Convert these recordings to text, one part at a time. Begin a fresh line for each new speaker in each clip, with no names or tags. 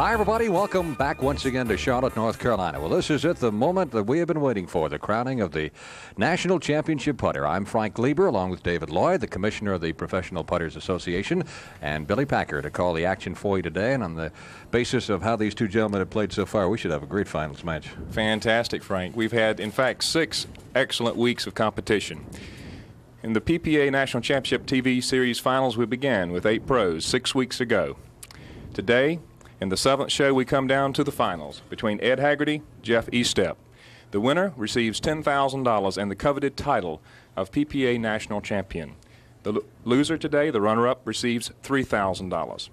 Hi, everybody. Welcome back once again to Charlotte, North Carolina. Well, this is it, the moment that we have been waiting for, the crowning of the National Championship Putter. I'm Frank Lieber, along with David Lloyd, the Commissioner of the Professional Putters Association, and Billy Packer to call the action for you today. And on the basis of how these two gentlemen have played so far, we should have a great finals match.
Fantastic, Frank. We've had, in fact, 6 excellent weeks of competition. In the PPA National Championship TV Series Finals, we began with 8 pros 6 weeks ago. Today, in the 7th show, we come down to the finals between Ed Haggerty, Jeff Vestep. The winner receives $10,000 and the coveted title of PPA National Champion. The loser today, the runner-up, receives $3,000.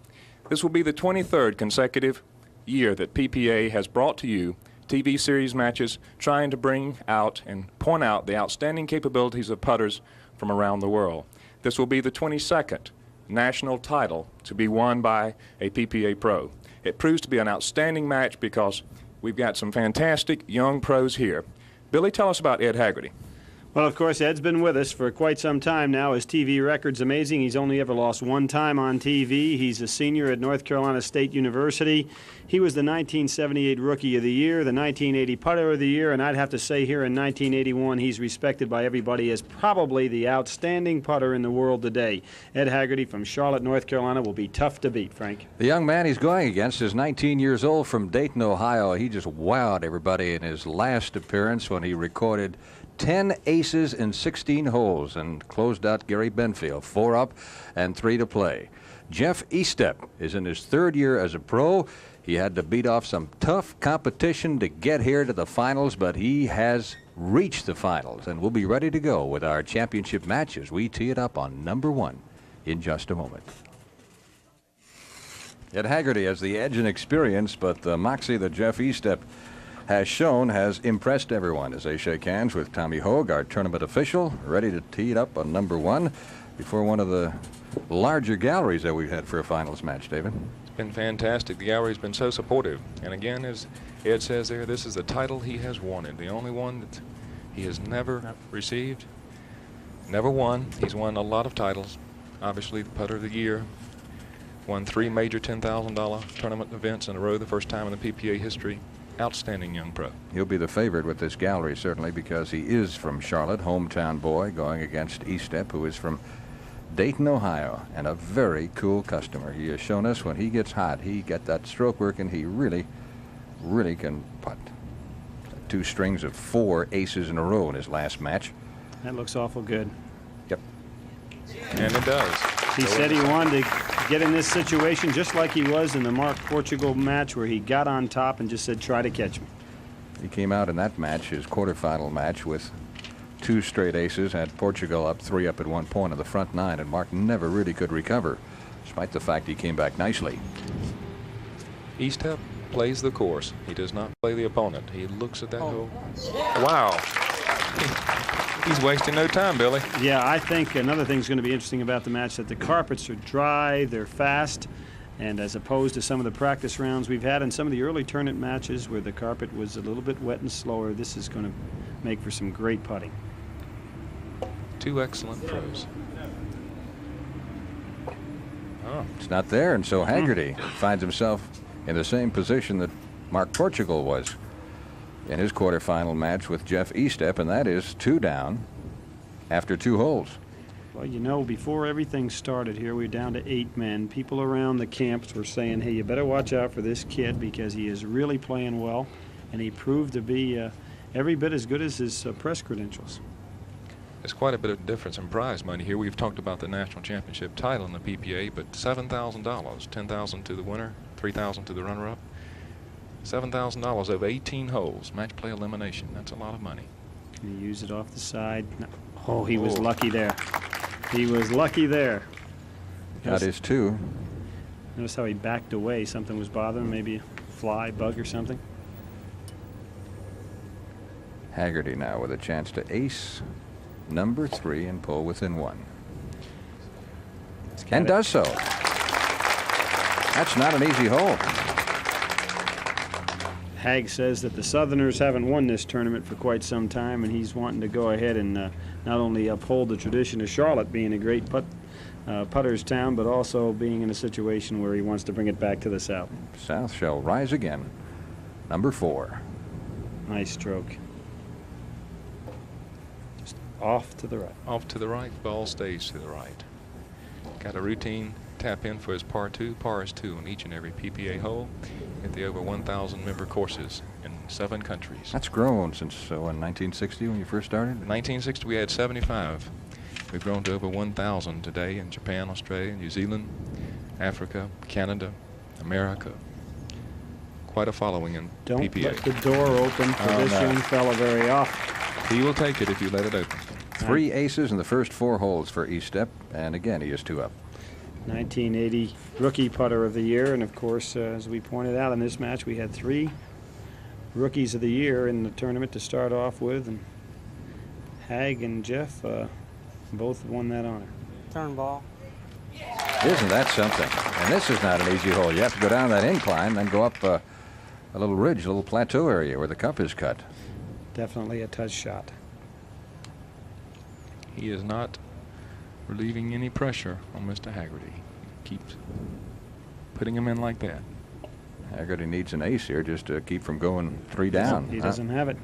This will be the 23rd consecutive year that PPA has brought to you TV series matches trying to bring out and point out the outstanding capabilities of putters from around the world. This will be the 22nd national title to be won by a PPA pro. It proves to be an outstanding match because we've got some fantastic young pros here. Billy, tell us about Ed Haggerty.
Well, of course, Ed's been with us for quite some time now. His TV record's amazing. He's only ever lost 1 time on TV. He's a senior at North Carolina State University. He was the 1978 Rookie of the Year, the 1980 Putter of the Year, and I'd have to say here in 1981 he's respected by everybody as probably the outstanding putter in the world today. Ed Haggerty from Charlotte, North Carolina will be tough to beat, Frank.
The young man he's going against is 19 years old from Dayton, Ohio. He just wowed everybody in his last appearance when he recorded 10 aces in 16 holes and closed out Gary Benfield, 4 up and 3 to play. Jeff Vestep is in his 3rd year as a pro. He had to beat off some tough competition to get here to the finals, but he has reached the finals, and we'll be ready to go with our championship match as we tee it up on number 1 in just a moment. Ed Haggerty has the edge and experience, but the moxie that Jeff Vestep has shown has impressed everyone as they shake hands with Tommy Hogue, our tournament official, ready to tee it up on number 1 before one of the larger galleries that we've had for a finals match, David.
It's been fantastic. The gallery's been so supportive. And again, as Ed says there, this is the title he has wanted, the only one that he has never received, never won. He's won a lot of titles. Obviously, the Putter of the Year, won 3 major $10,000 tournament events in a row, the first time in the PPA history. Outstanding young pro.
He'll be the favorite with this gallery, certainly, because he is from Charlotte, hometown boy, going against Vestep, who is from Dayton, Ohio, and a very cool customer. He has shown us when he gets hot, he got that stroke work, and he really, really can putt. 2 strings of 4 aces in a row in his last match.
That looks awful good.
Yep.
And it does.
He said he wanted to get in this situation just like he was in the Mark Portugal match where he got on top and just said, try to catch me.
He came out in that match, his quarterfinal match, with 2 straight aces, had Portugal up 3 up at one point of the front 9, and Mark never really could recover, despite the fact he came back nicely.
Vestep plays the course. He does not play the opponent. He looks at that hole. Wow. He's wasting no time, Billy.
Yeah, I think another thing's going to be interesting about the match that the carpets are dry, they're fast, and as opposed to some of the practice rounds we've had in some of the early tournament matches where the carpet was a little bit wet and slower, this is going to make for some great putting.
2 excellent pros.
Oh, it's not there, and so Haggerty finds himself in the same position that Mark Portugal was in his quarterfinal match with Jeff Vestep, and that is 2 down after 2 holes.
Well, you know, before everything started here, we were down to 8 men. People around the camps were saying, hey, you better watch out for this kid because he is really playing well, and he proved to be every bit as good as his press credentials.
There's quite a bit of difference in prize money here. We've talked about the national championship title in the PPA, but $7,000, $10,000 to the winner, $3,000 to the runner-up. $7,000 over 18 holes, match play elimination. That's a lot of money.
He used it off the side. Oh, he was lucky there. He was lucky there.
Got his 2.
Notice how he backed away. Something was bothering him, maybe a fly, bug or something.
Haggerty now with a chance to ace number 3 and pull within 1. And does so. That's not an easy hole.
Hag says that the Southerners haven't won this tournament for quite some time, and he's wanting to go ahead and not only uphold the tradition of Charlotte being a great putter's town, but also being in a situation where he wants to bring it back to the south.
South shall rise again. Number 4.
Nice stroke. Just off to the right.
Off to the right, ball stays to the right. Got a routine tap in for his par 2. Par is 2 on each and every PPA hole at the over 1,000 member courses in 7 countries.
That's grown since in 1960 when you first started?
In 1960 we had 75. We've grown to over 1,000 today in Japan, Australia, New Zealand, Africa, Canada, America. Quite a following in
Don't
PPA.
let the door open for this young fella very often.
He will take it if you let it open.
3 aces in the first 4 holes for Estep, and again he is 2 up.
1980 Rookie Putter of the Year, and of course, as we pointed out in this match, we had 3 Rookies of the Year in the tournament to start off with, and Hag and Jeff both won that honor.
Turn ball.
Isn't that something? And this is not an easy hole. You have to go down that incline, then go up a little ridge, a little plateau area where the cup is cut.
Definitely a touch shot.
He is not relieving any pressure on Mr. Haggerty. Keeps putting him in like that.
Haggerty needs an ace here just to keep from going 3 down.
He doesn't have it.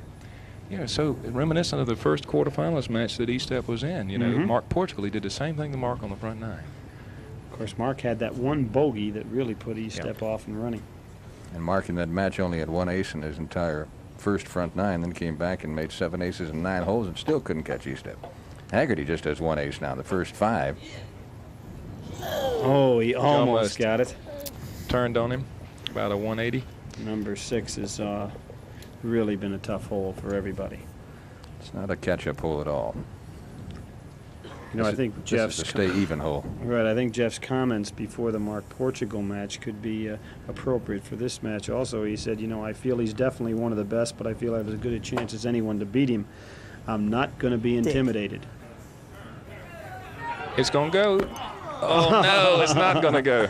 Yeah, so reminiscent of the first quarterfinals match that Estep was in. You know, Mark Portugal, he did the same thing to Mark on the front 9.
Of course, Mark had that one bogey that really put Estep off and running.
And Mark in that match only had 1 ace in his entire first front 9, then came back and made 7 aces in 9 holes and still couldn't catch Estep. Haggerty just has 1 ace now, the first 5.
Oh, he almost got it.
Turned on him, about a 180.
Number 6 has really been a tough hole for everybody.
It's not a catch-up hole at all.
You know, I think Jeff's
this is a stay-even hole.
Right, I think Jeff's comments before the Mark Portugal match could be appropriate for this match. Also, he said, you know, I feel he's definitely one of the best, but I feel I have as good a chance as anyone to beat him. I'm not going to be intimidated.
It's going to go. Oh, no, it's not going to go.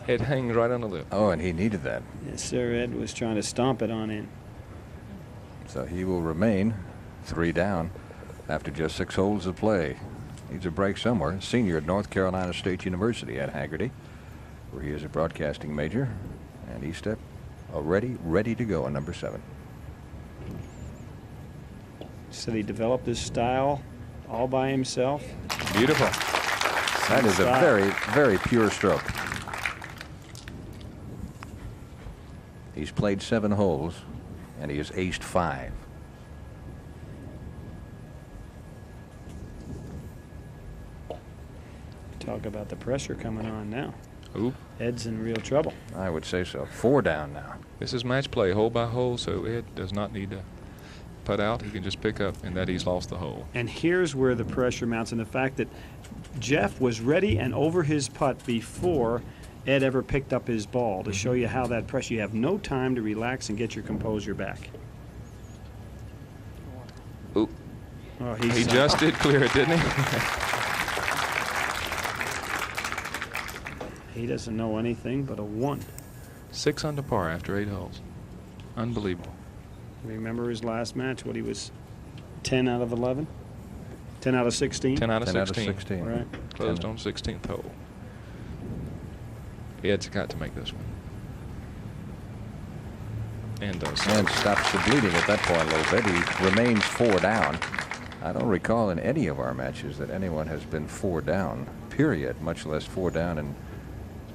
It hangs right on the lip.
Oh, and he needed that.
Yes, sir. Ed was trying to stomp it on in.
So he will remain 3 down after just 6 holes of play. Needs a break somewhere. Senior at North Carolina State University at Haggerty, where he is a broadcasting major. And Estep already ready to go on number 7.
Said he developed this style all by himself.
Beautiful.
That is a very, very pure stroke. He's played 7 holes, and he has aced 5.
Talk about the pressure coming on now.
Ooh.
Ed's in real trouble.
I would say so. 4 down now.
This is match play, hole by hole, so Ed does not need to putt out. He can just pick up, and that he's lost the hole.
And here's where the pressure mounts, and the fact that Jeff was ready and over his putt before Ed ever picked up his ball to show you how that pressure, you have no time to relax and get your composure back.
Ooh.
Oh,
He just did clear it, didn't he?
He doesn't know anything but a 1.
6 under par after 8 holes. Unbelievable.
Remember his last match, what he was 10 out of 11? 10 out of 16?
10 out of
10
16.
out of 16.
Right.
Closed on 16th hole. Ed's got to make this one. And does.
And stops the bleeding at that point a little bit. He remains 4 down. I don't recall in any of our matches that anyone has been 4 down, period, much less 4 down and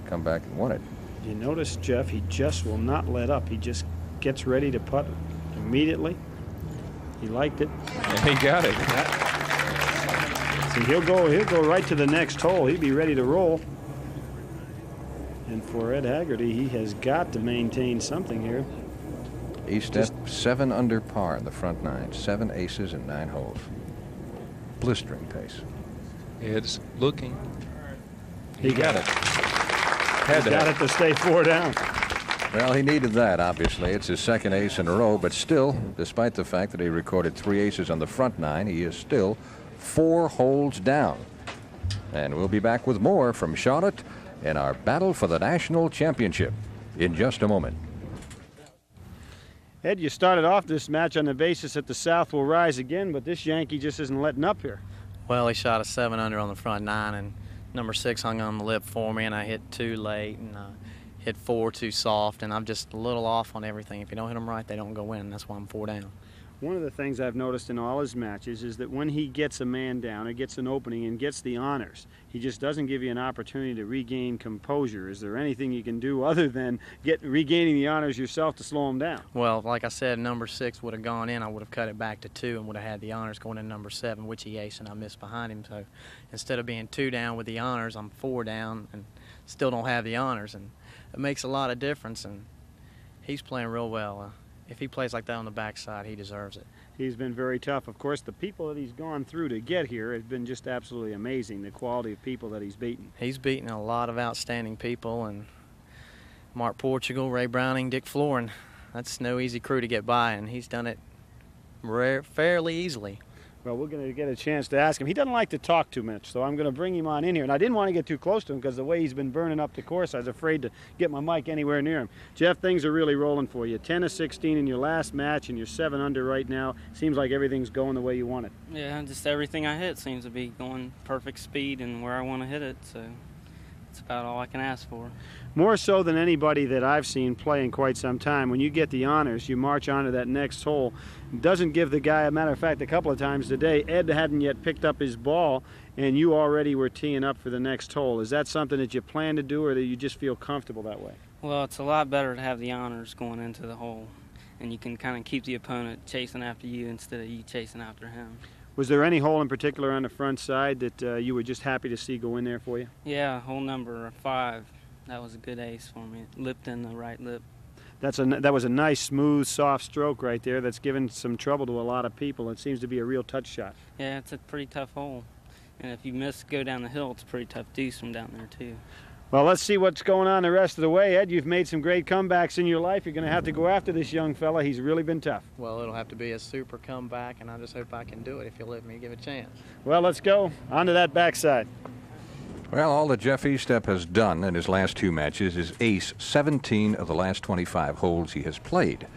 come back and won it.
You notice, Jeff, he just will not let up. He just gets ready to putt immediately. He liked it.
And he got it.
See, he'll go right to the next hole. He'll be ready to roll. And for Ed Haggerty, he has got to maintain something here.
Estep 7 under par in the front 9, 7 aces in 9 holes. Blistering pace.
Ed's looking.
He got it.
Had
Got it to stay 4 down.
Well, he needed that, obviously. It's his 2nd ace in a row, but still, despite the fact that he recorded 3 aces on the front 9, he is still 4 holes down. And we'll be back with more from Charlotte in our battle for the national championship in just a moment.
Ed, you started off this match on the basis that the South will rise again, but this Yankee just isn't letting up here.
Well, he shot a 7 under on the front 9 and Number 6 hung on the lip for me, and I hit 2 late, and hit 4 too soft, and I'm just a little off on everything. If you don't hit them right, they don't go in. That's why I'm 4 down.
One of the things I've noticed in all his matches is that when he gets a man down or gets an opening and gets the honors, he just doesn't give you an opportunity to regain composure. Is there anything you can do other than regaining the honors yourself to slow him down?
Well, like I said, number 6 would have gone in. I would have cut it back to 2 and would have had the honors going in number 7, which he aced, and I missed behind him. So instead of being 2 down with the honors, I'm 4 down and still don't have the honors. And it makes a lot of difference, and he's playing real well. If he plays like that on the backside, he deserves it.
He's been very tough. Of course, the people that he's gone through to get here have been just absolutely amazing, the quality of people that he's beaten.
He's beaten a lot of outstanding people, and Mark Portugal, Ray Browning, Dick Florin. That's no easy crew to get by, and he's done it fairly easily.
Well, we're going to get a chance to ask him. He doesn't like to talk too much, so I'm going to bring him on in here. And I didn't want to get too close to him because the way he's been burning up the course, I was afraid to get my mic anywhere near him. Jeff, things are really rolling for you. 10 of 16 in your last match, and you're 7 under right now. Seems like everything's going the way you want it.
Yeah, just everything I hit seems to be going perfect speed and where I want to hit it, so it's about all I can ask for.
More so than anybody that I've seen play in quite some time, when you get the honors, you march on to that next hole. Doesn't give the guy, a matter of fact, a couple of times today, Ed hadn't yet picked up his ball, and you already were teeing up for the next hole. Is that something that you plan to do, or that you just feel comfortable that way?
Well, it's a lot better to have the honors going into the hole, and you can kind of keep the opponent chasing after you instead of you chasing after him.
Was there any hole in particular on the front side that you were just happy to see go in there for you?
Yeah, hole number 5. That was a good ace for me. It lipped in the right lip.
That was a nice, smooth, soft stroke right there that's given some trouble to a lot of people. It seems to be a real touch shot.
Yeah, it's a pretty tough hole. And if you go down the hill, it's a pretty tough deuce from down there, too.
Well, let's see what's going on the rest of the way. Ed, you've made some great comebacks in your life. You're going to have to go after this young fella. He's really been tough.
Well, it'll have to be a super comeback, and I just hope I can do it if you'll let me give a chance.
Well, let's go on to that backside.
Well, all that Jeff Vestep has done in his last 2 matches is ace 17 of the last 25 holes he has played.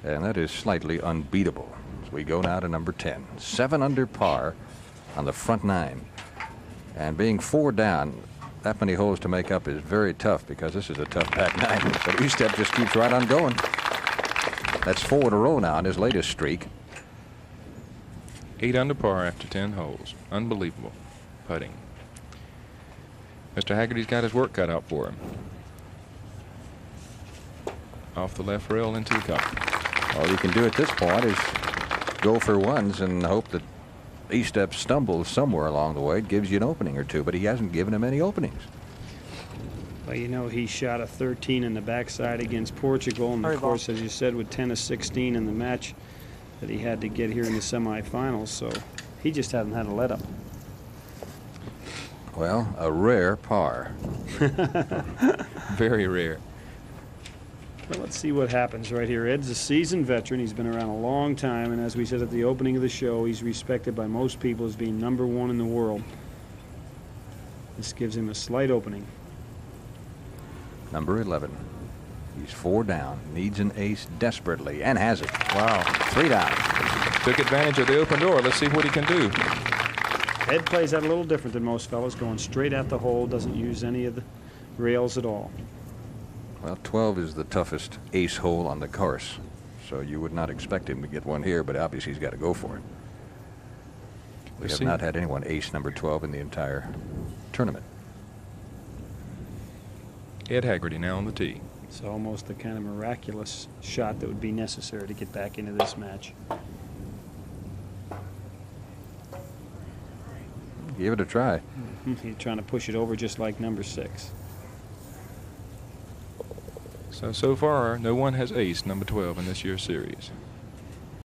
And that is slightly unbeatable. So we go now to number 10. 7 under par on the front 9. And being 4 down, that many holes to make up is very tough because this is a tough back 9. So Vestep just keeps right on going. That's 4 in a row now in his latest streak.
8 under par after 10 holes. Unbelievable putting. Mr. Haggerty's got his work cut out for him. Off the left rail into the cup.
All you can do at this point is go for ones and hope that Vestep stumbles somewhere along the way. It gives you an opening or two, but he hasn't given him any openings.
Well, you know, he shot a 13 in the backside against Portugal, and of course, as you said, with 10 of 16 in the match that he had to get here in the semifinals, so he just hasn't had a let up.
Well, a rare par.
Very rare.
Well, let's see what happens right here. Ed's a seasoned veteran. He's been around a long time, and as we said at the opening of the show, he's respected by most people as being #1 in the world. This gives him a slight opening.
Number 11. He's 4 down, needs an ace desperately, and has it. Wow. 3 down.
Took advantage of the open door. Let's see what he can do.
Ed plays that a little different than most fellows, going straight at the hole, doesn't use any of the rails at all.
Well, 12 is the toughest ace hole on the course, so you would not expect him to get one here, but obviously he's got to go for it. We have not had anyone ace number 12 in the entire tournament.
Ed Haggerty now on the tee.
It's almost the kind of miraculous shot that would be necessary to get back into this match.
Give it a try.
He's trying to push it over just like number 6.
So far, no one has aced number 12 in this year's series.